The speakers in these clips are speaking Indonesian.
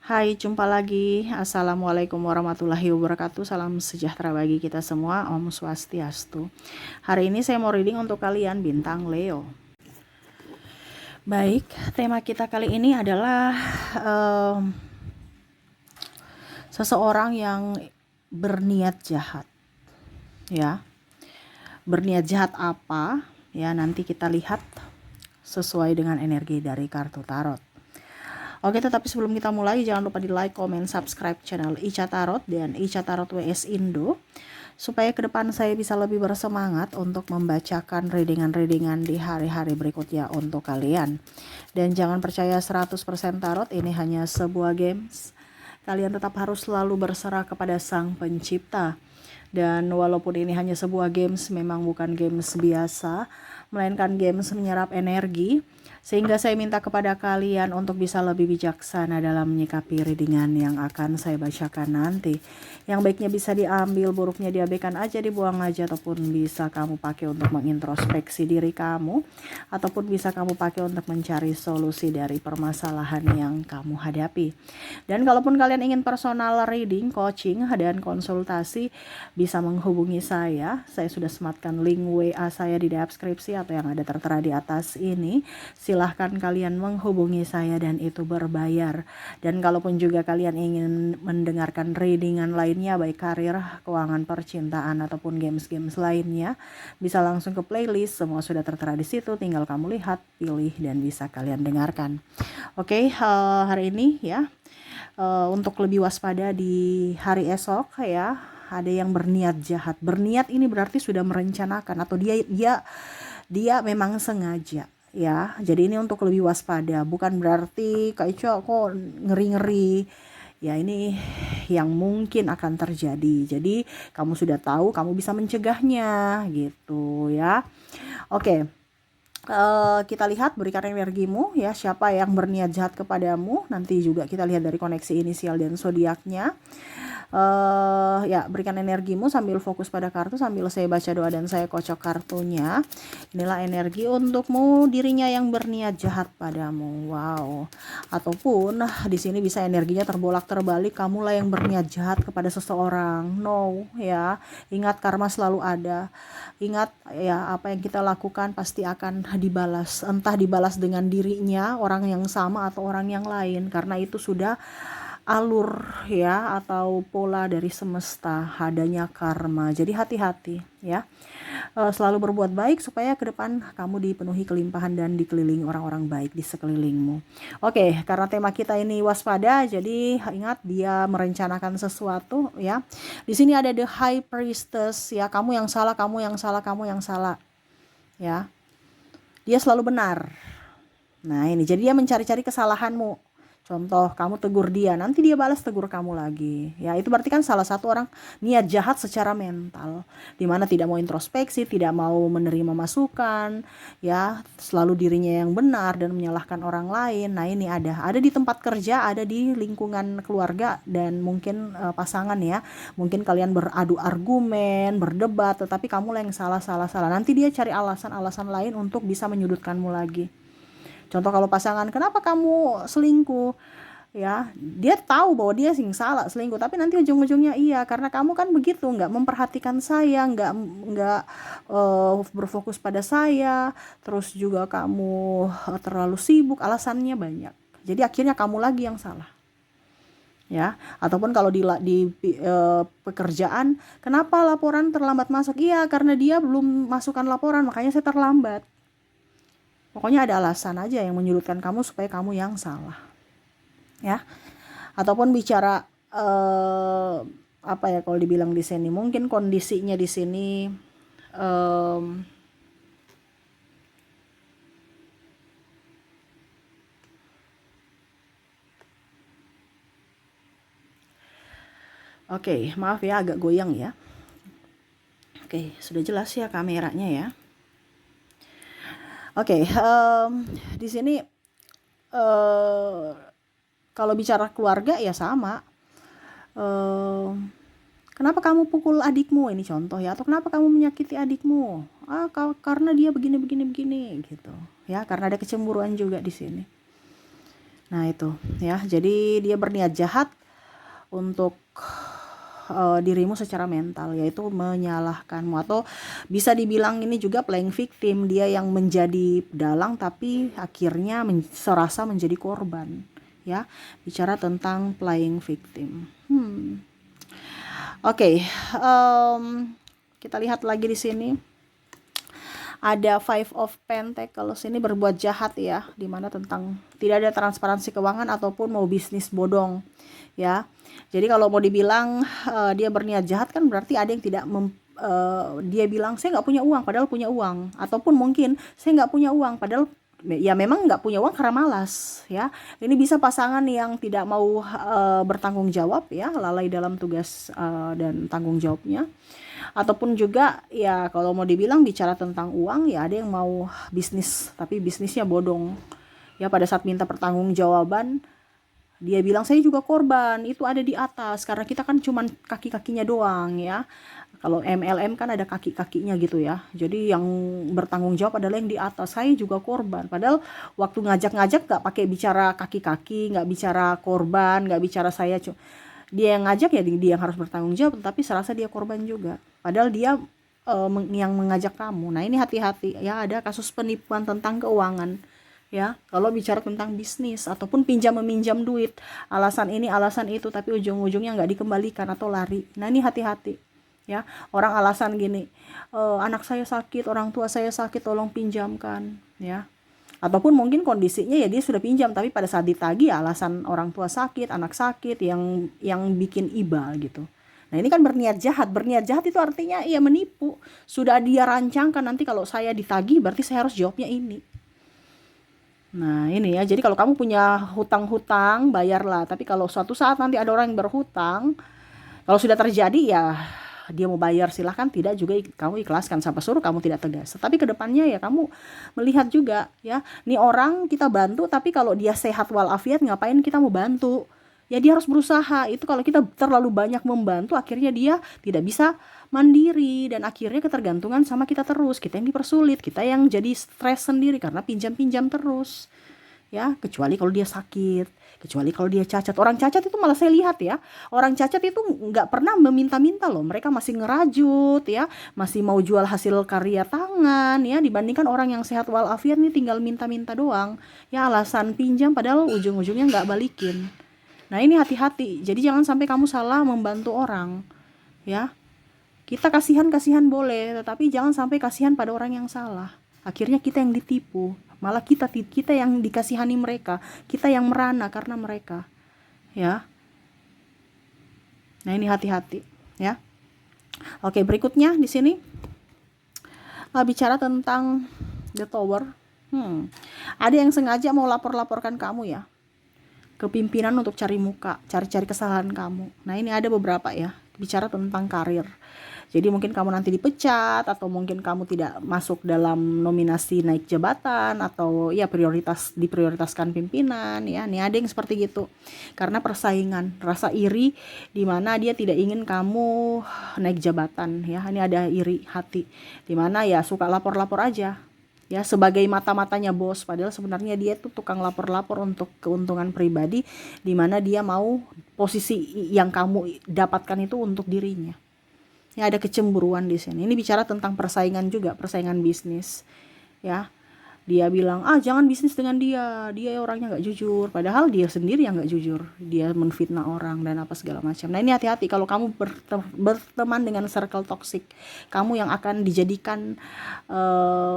Hai, jumpa lagi. Assalamualaikum warahmatullahi wabarakatuh. Salam sejahtera bagi kita semua. Om Swastiastu. Hari ini saya mau reading untuk kalian bintang Leo. Baik, tema kita kali ini adalah seseorang yang berniat jahat. Ya, berniat jahat apa? Ya, nanti kita lihat sesuai dengan energi dari kartu tarot. Oke, tetapi sebelum kita mulai, jangan lupa di like, comment, subscribe channel Ica Tarot dan Ica Tarot WS Indo, supaya ke depan saya bisa lebih bersemangat untuk membacakan readingan-readingan di hari-hari berikutnya untuk kalian. Dan jangan percaya 100% tarot, ini hanya sebuah games. Kalian tetap harus selalu berserah kepada Sang Pencipta. Dan walaupun ini hanya sebuah games, memang bukan games biasa, melainkan games menyerap energi. Sehingga saya minta kepada kalian untuk bisa lebih bijaksana dalam menyikapi readingan yang akan saya bacakan nanti. Yang baiknya bisa diambil, buruknya diabaikan aja, dibuang aja, ataupun bisa kamu pakai untuk mengintrospeksi diri kamu, ataupun bisa kamu pakai untuk mencari solusi dari permasalahan yang kamu hadapi. Dan kalaupun kalian ingin personal reading, coaching, dan konsultasi, bisa menghubungi saya. Saya sudah sematkan link WA saya di deskripsi atau yang ada tertera di atas ini. Silahkan kalian menghubungi saya dan itu berbayar. Dan kalaupun juga kalian ingin mendengarkan readingan lainnya, baik karir, keuangan, percintaan, ataupun games-games lainnya, bisa langsung ke playlist. Semua sudah tertera di situ, tinggal kamu lihat, pilih, dan bisa kalian dengarkan. Oke, hari ini ya, untuk lebih waspada di hari esok ya, ada yang berniat jahat. Berniat ini berarti sudah merencanakan, atau dia memang sengaja. Ya, jadi ini untuk lebih waspada, bukan berarti Kak Ica kok ngeri-ngeri. Ya, ini yang mungkin akan terjadi. Jadi kamu sudah tahu, kamu bisa mencegahnya gitu ya. Oke. Kita lihat, berikan energimu ya, siapa yang berniat jahat kepadamu. Nanti juga kita lihat dari koneksi inisial dan zodiaknya. Ya, berikan energimu sambil fokus pada kartu, sambil saya baca doa dan saya kocok kartunya. Inilah energi untukmu, dirinya yang berniat jahat padamu. Wow. Ataupun di sini bisa energinya terbolak-terbalik, kamulah yang berniat jahat kepada seseorang. No, ya. Ingat, karma selalu ada. Ingat ya, apa yang kita lakukan pasti akan dibalas. Entah dibalas dengan dirinya, orang yang sama, atau orang yang lain, karena itu sudah alur ya, atau pola dari semesta, adanya karma. Jadi hati-hati ya, selalu berbuat baik supaya ke depan kamu dipenuhi kelimpahan dan dikelilingi orang-orang baik di sekelilingmu. Oke, karena tema kita ini waspada, jadi ingat, dia merencanakan sesuatu ya. Di sini ada the high priestess ya, kamu yang salah, kamu yang salah, kamu yang salah ya. Dia selalu benar. Nah, ini jadi dia mencari-cari kesalahanmu. Contoh, kamu tegur dia, nanti dia balas tegur kamu lagi. Ya, itu berarti kan salah satu orang niat jahat secara mental, dimana tidak mau introspeksi, tidak mau menerima masukan, ya, selalu dirinya yang benar dan menyalahkan orang lain. Nah, ini ada di tempat kerja, ada di lingkungan keluarga, dan mungkin pasangan ya. Mungkin kalian beradu argumen, berdebat, tetapi kamu lah yang salah. Nanti dia cari alasan-alasan lain untuk bisa menyudutkanmu lagi. Contoh, kalau pasangan, kenapa kamu selingkuh? Ya, dia tahu bahwa dia sing salah selingkuh, tapi nanti ujung-ujungnya iya, karena kamu kan begitu, nggak memperhatikan saya, nggak berfokus pada saya, terus juga kamu terlalu sibuk, alasannya banyak. Jadi akhirnya kamu lagi yang salah. Ya, ataupun kalau di pekerjaan, kenapa laporan terlambat masuk? Iya, karena dia belum masukkan laporan, makanya saya terlambat. Pokoknya ada alasan aja yang menyudutkan kamu supaya kamu yang salah. Ya. Ataupun bicara apa ya kalau dibilang di sini, mungkin kondisinya di sini oke, maaf ya agak goyang ya. Oke, sudah jelas ya kameranya ya. Oke, di sini kalau bicara keluarga ya sama. Kenapa kamu pukul adikmu, ini contoh ya, atau kenapa kamu menyakiti adikmu? Karena dia begini gitu. Ya, karena ada kecemburuan juga di sini. Nah itu ya, jadi dia berniat jahat untuk dirimu secara mental, yaitu menyalahkanmu, atau bisa dibilang ini juga playing victim, dia yang menjadi dalang tapi akhirnya serasa menjadi korban. Ya, bicara tentang playing victim. Oke, kita lihat lagi di sini. Ada Five of Pentacles, ini berbuat jahat ya, dimana tentang tidak ada transparansi keuangan ataupun mau bisnis bodong ya. Jadi kalau mau dibilang dia berniat jahat kan berarti ada yang tidak dia bilang saya nggak punya uang padahal punya uang, ataupun mungkin saya nggak punya uang padahal ya memang nggak punya uang karena malas ya. Ini bisa pasangan yang tidak mau bertanggung jawab ya, lalai dalam tugas dan tanggung jawabnya. Ataupun juga ya kalau mau dibilang bicara tentang uang ya, ada yang mau bisnis tapi bisnisnya bodong ya. Pada saat minta pertanggungjawaban dia bilang saya juga korban, itu ada di atas, karena kita kan cuman kaki-kakinya doang ya. Kalau MLM kan ada kaki-kakinya gitu ya, jadi yang bertanggung jawab adalah yang di atas, saya juga korban. Padahal waktu ngajak-ngajak gak pakai bicara kaki-kaki, gak bicara korban, gak bicara saya, dia yang ngajak ya dia yang harus bertanggung jawab, tapi serasa dia korban juga padahal dia yang mengajak kamu. Nah ini hati-hati ya, ada kasus penipuan tentang keuangan ya. Kalau bicara tentang bisnis ataupun pinjam meminjam duit, alasan ini alasan itu tapi ujung-ujungnya nggak dikembalikan atau lari. Nah ini hati-hati ya. Orang alasan gini, anak saya sakit, orang tua saya sakit, tolong pinjamkan ya. Ataupun mungkin kondisinya ya dia sudah pinjam tapi pada saat ditagih alasan orang tua sakit, anak sakit, yang bikin iba gitu. Nah ini kan berniat jahat. Berniat jahat itu artinya ya menipu. Sudah dia rancangkan, nanti kalau saya ditagih berarti saya harus jawabnya ini. Nah ini ya, jadi kalau kamu punya hutang-hutang bayarlah, tapi kalau suatu saat nanti ada orang yang berhutang, kalau sudah terjadi ya dia mau bayar silahkan, tidak juga kamu ikhlaskan, sampai suruh kamu tidak tegas. Tapi kedepannya ya kamu melihat juga ya, nih orang kita bantu tapi kalau dia sehat walafiat ngapain kita mau bantu ya. Dia harus berusaha. Itu kalau kita terlalu banyak membantu akhirnya dia tidak bisa mandiri dan akhirnya ketergantungan sama kita terus, kita yang dipersulit, kita yang jadi stres sendiri karena pinjam-pinjam terus ya. Kecuali kalau dia sakit, kecuali kalau dia cacat. Orang cacat itu malah saya lihat ya, orang cacat itu nggak pernah meminta-minta loh, mereka masih ngerajut ya, masih mau jual hasil karya tangan ya, dibandingkan orang yang sehat walafiat nih tinggal minta-minta doang ya, alasan pinjam padahal ujung-ujungnya nggak balikin. Nah ini hati-hati, jadi jangan sampai kamu salah membantu orang ya. Kita kasihan boleh, tetapi jangan sampai kasihan pada orang yang salah. Akhirnya kita yang ditipu, malah kita yang dikasihani mereka, kita yang merana karena mereka. Ya. Nah, ini hati-hati, ya. Oke, berikutnya di sini bicara tentang the tower. Ada yang sengaja mau lapor-laporkan kamu ya ke pimpinan untuk cari muka, cari-cari kesalahan kamu. Nah, ini ada beberapa ya, bicara tentang karir. Jadi mungkin kamu nanti dipecat, atau mungkin kamu tidak masuk dalam nominasi naik jabatan, atau ya diprioritaskan pimpinan ya. Nih ada yang seperti gitu. Karena persaingan, rasa iri di mana dia tidak ingin kamu naik jabatan ya. Ini ada iri hati di mana ya suka lapor-lapor aja. Ya sebagai mata-matanya bos, padahal sebenarnya dia tuh tukang lapor-lapor untuk keuntungan pribadi, di mana dia mau posisi yang kamu dapatkan itu untuk dirinya. Ya ada kecemburuan di sini. Ini bicara tentang persaingan juga, persaingan bisnis. Ya, dia bilang jangan bisnis dengan dia orangnya nggak jujur, padahal dia sendiri yang nggak jujur, dia menfitnah orang dan apa segala macam. Nah ini hati-hati kalau kamu berteman dengan circle toxic, kamu yang akan dijadikan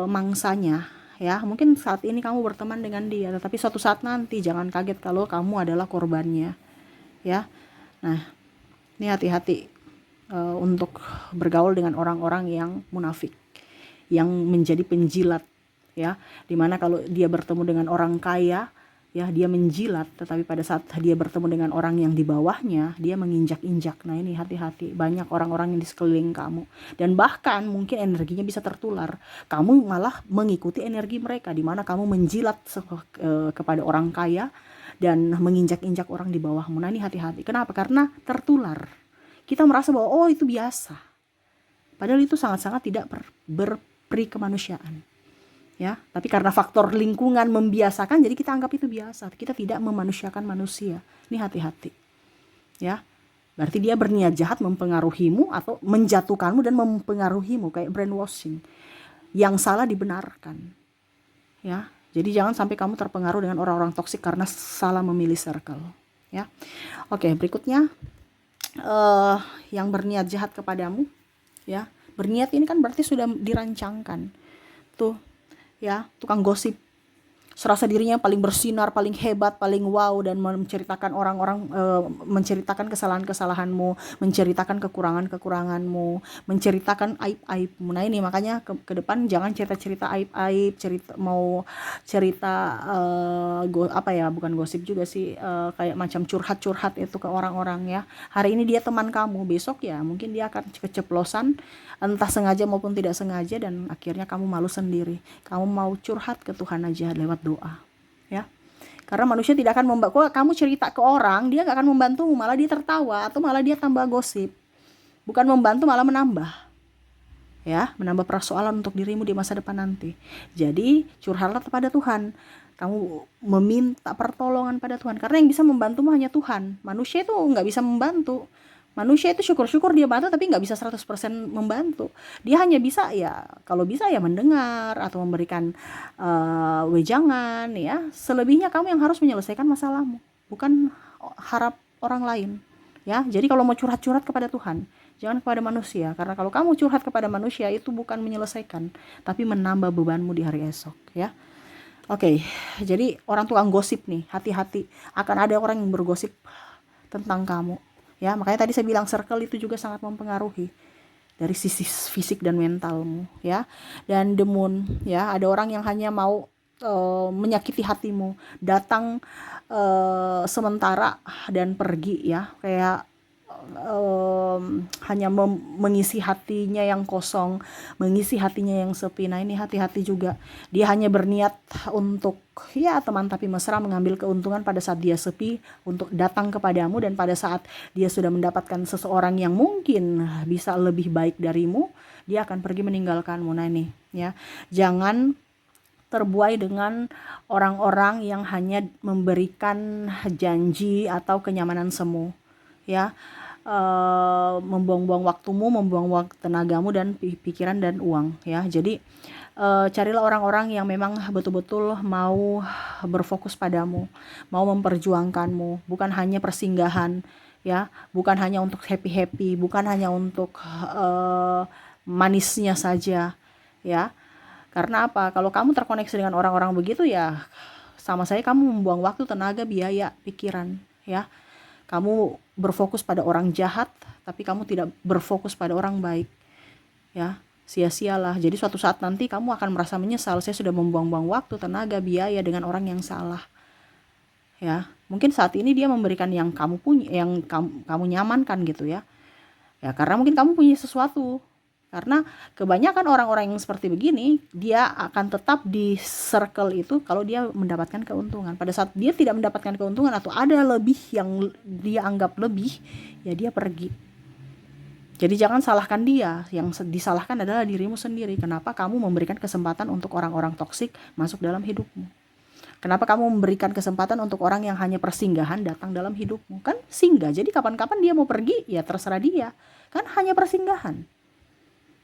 mangsanya. Ya mungkin saat ini kamu berteman dengan dia, tetapi suatu saat nanti jangan kaget kalau kamu adalah korbannya. Ya, nah ini hati-hati untuk bergaul dengan orang-orang yang munafik, yang menjadi penjilat ya, dimana kalau dia bertemu dengan orang kaya ya dia menjilat, tetapi pada saat dia bertemu dengan orang yang di bawahnya dia menginjak-injak. Nah ini hati-hati, banyak orang-orang yang di sekeliling kamu dan bahkan mungkin energinya bisa tertular, kamu malah mengikuti energi mereka, dimana kamu menjilat kepada orang kaya dan menginjak-injak orang di bawahmu. Nah ini hati-hati, kenapa? Karena tertular. Kita merasa bahwa itu biasa, padahal itu sangat-sangat tidak berperi kemanusiaan ya. Tapi karena faktor lingkungan membiasakan, jadi kita anggap itu biasa. Kita tidak memanusiakan manusia. Ini hati-hati, ya. Berarti dia berniat jahat mempengaruhimu atau menjatuhkanmu dan mempengaruhimu, kayak brainwashing. Yang salah dibenarkan, ya. Jadi jangan sampai kamu terpengaruh dengan orang-orang toksik karena salah memilih circle, ya. Oke, berikutnya yang berniat jahat kepadamu, ya. Berniat ini kan berarti sudah dirancangkan. Tuh, ya, tukang gosip, serasa dirinya paling bersinar, paling hebat, paling wow, dan menceritakan orang-orang, menceritakan kesalahan-kesalahanmu, menceritakan kekurangan-kekuranganmu, menceritakan aib-aibmu. Nah ini makanya ke depan jangan cerita-cerita aib-aib, mau cerita bukan gosip juga sih, kayak macam curhat-curhat itu ke orang-orang, ya. Hari ini dia teman kamu, besok ya mungkin dia akan keceplosan, entah sengaja maupun tidak sengaja, dan akhirnya kamu malu sendiri. Kamu mau curhat ke Tuhan aja lewat doa, ya. Karena manusia tidak akan membantu. Kamu cerita ke orang, dia gak akan membantumu, malah dia tertawa atau malah dia tambah gosip. Bukan membantu, malah menambah, ya, menambah persoalan untuk dirimu di masa depan nanti. Jadi curhatlah kepada Tuhan. Kamu meminta pertolongan pada Tuhan, karena yang bisa membantumu hanya Tuhan. Manusia itu nggak bisa membantu. Manusia itu syukur-syukur dia bantu, tapi nggak bisa 100% membantu. Dia hanya bisa, ya kalau bisa ya mendengar atau memberikan wejangan, ya. Selebihnya kamu yang harus menyelesaikan masalahmu, bukan harap orang lain, ya. Jadi kalau mau curhat-curhat kepada Tuhan, jangan kepada manusia, karena kalau kamu curhat kepada manusia itu bukan menyelesaikan, tapi menambah bebanmu di hari esok, ya. Oke, jadi orang tukang gosip nih, hati-hati, akan ada orang yang bergosip tentang kamu, ya. Makanya tadi saya bilang circle itu juga sangat mempengaruhi dari sisi fisik dan mentalmu, ya. Dan the moon, ya, ada orang yang hanya mau menyakiti hatimu, datang sementara dan pergi, ya, kayak hanya mengisi hatinya yang kosong, mengisi hatinya yang sepi. Nah ini hati-hati juga, dia hanya berniat untuk, ya, teman tapi mesra, mengambil keuntungan pada saat dia sepi untuk datang kepadamu, dan pada saat dia sudah mendapatkan seseorang yang mungkin bisa lebih baik darimu, dia akan pergi meninggalkanmu. Nah ini, ya, jangan terbuai dengan orang-orang yang hanya memberikan janji atau kenyamanan semu, ya. Membuang-buang waktumu, membuang waktu tenagamu dan pikiran dan uang, ya. Jadi carilah orang-orang yang memang betul-betul mau berfokus padamu, mau memperjuangkanmu, bukan hanya persinggahan, ya, bukan hanya untuk happy-happy, bukan hanya untuk manisnya saja, ya. Karena apa? Kalau kamu terkoneksi dengan orang-orang begitu, ya sama saya kamu membuang waktu, tenaga, biaya, pikiran, ya. Kamu berfokus pada orang jahat, tapi kamu tidak berfokus pada orang baik, ya. Sia-sialah. Jadi suatu saat nanti kamu akan merasa menyesal, saya sudah membuang-buang waktu, tenaga, biaya dengan orang yang salah, ya. Mungkin saat ini dia memberikan yang kamu punya, yang kamu nyamankan gitu, ya. Ya karena mungkin kamu punya sesuatu. Karena kebanyakan orang-orang yang seperti begini, dia akan tetap di circle itu kalau dia mendapatkan keuntungan. Pada saat dia tidak mendapatkan keuntungan atau ada lebih yang dia anggap lebih, ya dia pergi. Jadi jangan salahkan dia, yang disalahkan adalah dirimu sendiri. Kenapa kamu memberikan kesempatan untuk orang-orang toksik masuk dalam hidupmu? Kenapa kamu memberikan kesempatan untuk orang yang hanya persinggahan datang dalam hidupmu? Kan singgah, jadi kapan-kapan dia mau pergi, ya terserah dia. Kan hanya persinggahan.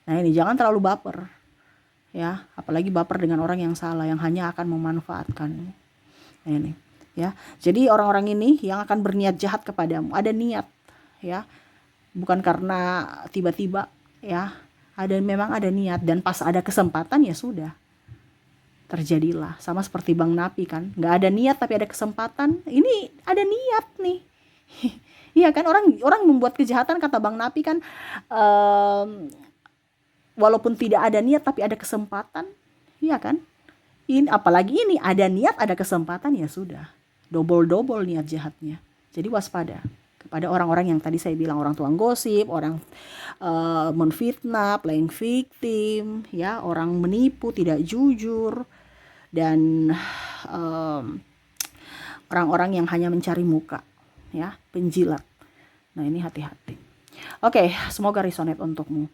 Nah ini jangan terlalu baper, ya, apalagi baper dengan orang yang salah, yang hanya akan memanfaatkanmu. Nah ini, ya, jadi orang-orang ini yang akan berniat jahat kepadamu, ada niat, ya, bukan karena tiba-tiba, ya, memang ada niat, dan pas ada kesempatan ya sudah, terjadilah. Sama seperti Bang Napi kan, nggak ada niat tapi ada kesempatan, ini ada niat nih. Iya kan, orang membuat kejahatan, kata Bang Napi kan, walaupun tidak ada niat tapi ada kesempatan, iya kan? Ini apalagi ini ada niat, ada kesempatan, ya sudah, double niat jahatnya. Jadi waspada kepada orang-orang yang tadi saya bilang, orang tukang gosip, orang menfitnah, playing victim, ya, orang menipu, tidak jujur, dan orang-orang yang hanya mencari muka, ya, penjilat. Nah ini hati-hati. Oke, semoga resonate untukmu.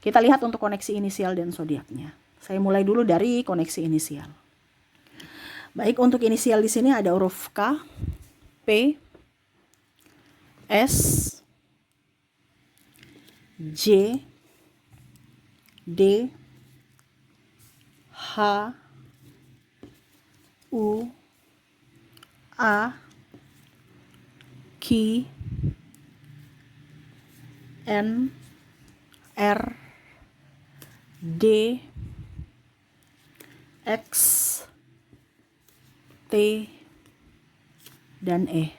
Kita lihat untuk koneksi inisial dan zodiaknya. Saya mulai dulu dari koneksi inisial. Baik, untuk inisial di sini ada huruf K, P, S, J, D, H, U, A, Q, N, R, D, X, T, dan E.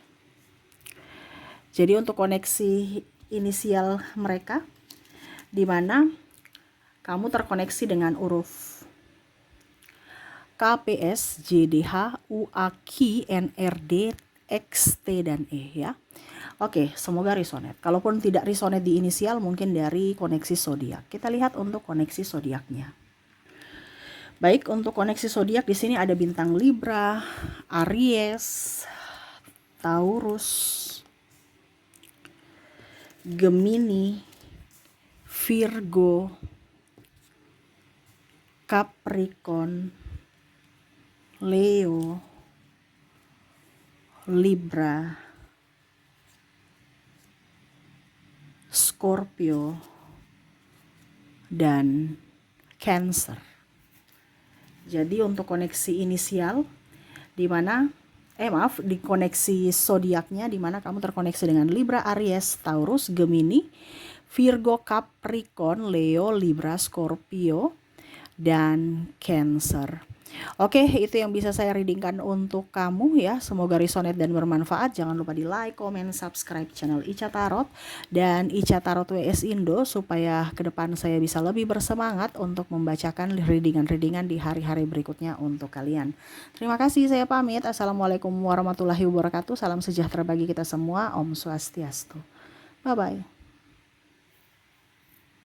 Jadi untuk koneksi inisial mereka, di mana kamu terkoneksi dengan huruf K, P, S, J, D, H, U, A, Q, N, R, D, X, T, dan E ya. Oke, semoga resonate. Kalaupun tidak resonate di inisial, mungkin dari koneksi zodiak. Kita lihat untuk koneksi zodiaknya. Baik, untuk koneksi zodiak di sini ada bintang Libra, Aries, Taurus, Gemini, Virgo, Capricorn, Leo, Libra, Scorpio, dan Cancer. Jadi untuk koneksi inisial di mana di koneksi zodiaknya di mana kamu terkoneksi dengan Libra, Aries, Taurus, Gemini, Virgo, Capricorn, Leo, Libra, Scorpio, dan Cancer. Oke, itu yang bisa saya readingkan untuk kamu ya. Semoga resonate dan bermanfaat. Jangan lupa di like, comment, subscribe channel Ica Tarot dan Ica Tarot WS Indo supaya ke depan saya bisa lebih bersemangat untuk membacakan readingan-readingan di hari-hari berikutnya untuk kalian. Terima kasih, saya pamit. Assalamualaikum warahmatullahi wabarakatuh. Salam sejahtera bagi kita semua. Om Swastiastu. Bye-bye.